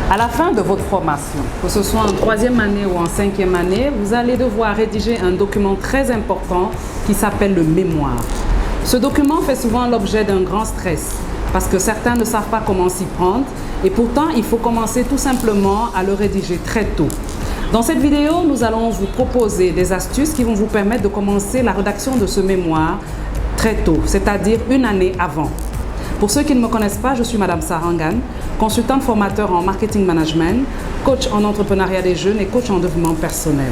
À la fin de votre formation, que ce soit en 3e année ou en 5e année, vous allez devoir rédiger un document très important qui s'appelle le mémoire. Ce document fait souvent l'objet d'un grand stress parce que certains ne savent pas comment s'y prendre et pourtant il faut commencer tout simplement à le rédiger très tôt. Dans cette vidéo, nous allons vous proposer des astuces qui vont vous permettre de commencer la rédaction de ce mémoire très tôt, c'est-à-dire une année avant. Pour ceux qui ne me connaissent pas, je suis Madame Sarangan, consultante formateur en marketing management, coach en entrepreneuriat des jeunes et coach en développement personnel.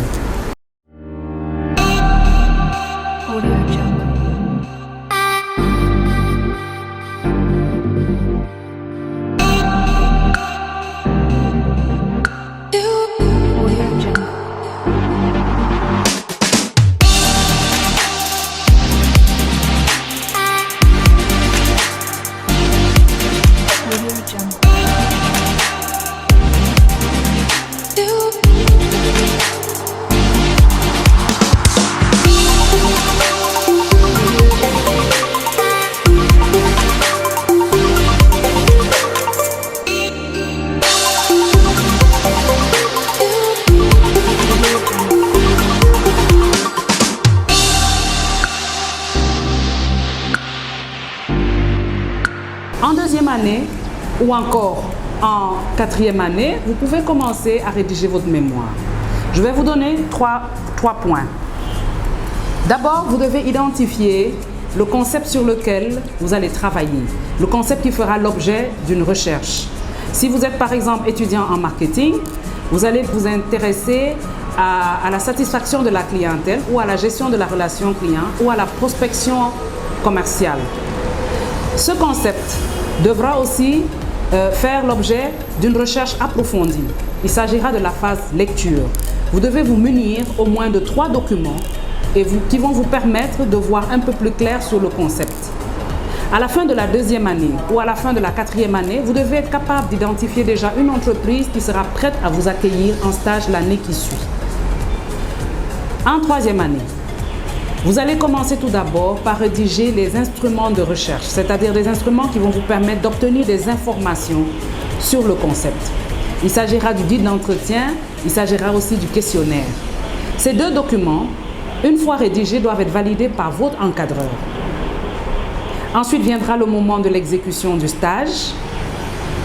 En 2e année ou encore en 4e année, vous pouvez commencer à rédiger votre mémoire. Je vais vous donner trois points. D'abord, vous devez identifier le concept sur lequel vous allez travailler, le concept qui fera l'objet d'une recherche. Si vous êtes par exemple étudiant en marketing, vous allez vous intéresser à la satisfaction de la clientèle ou à la gestion de la relation client ou à la prospection commerciale. Ce concept devra aussi faire l'objet d'une recherche approfondie. Il s'agira de la phase lecture. Vous devez vous munir au moins de 3 documents qui vont vous permettre de voir un peu plus clair sur le concept. À la fin de la 2e année ou à la fin de la 4e année, vous devez être capable d'identifier déjà une entreprise qui sera prête à vous accueillir en stage l'année qui suit. En 3e année, vous allez commencer tout d'abord par rédiger les instruments de recherche, c'est-à-dire des instruments qui vont vous permettre d'obtenir des informations sur le concept. Il s'agira du guide d'entretien, il s'agira aussi du questionnaire. Ces 2 documents, une fois rédigés, doivent être validés par votre encadreur. Ensuite viendra le moment de l'exécution du stage.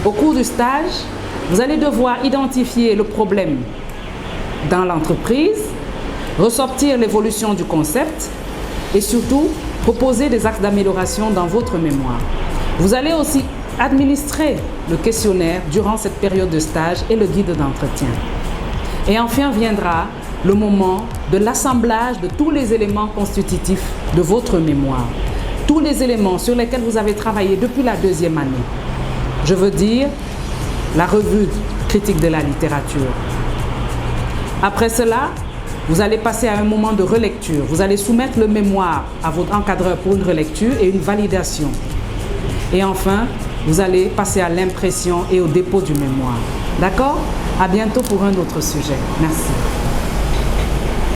Au cours du stage, vous allez devoir identifier le problème dans l'entreprise, ressortir l'évolution du concept et surtout proposer des axes d'amélioration dans votre mémoire. Vous allez aussi administrer le questionnaire durant cette période de stage et le guide d'entretien. Et enfin viendra le moment de l'assemblage de tous les éléments constitutifs de votre mémoire, tous les éléments sur lesquels vous avez travaillé depuis la 2e année. Je veux dire la revue critique de la littérature. Après cela, vous allez passer à un moment de relecture. Vous allez soumettre le mémoire à votre encadreur pour une relecture et une validation. Et enfin, vous allez passer à l'impression et au dépôt du mémoire. D'accord? À bientôt pour un autre sujet. Merci.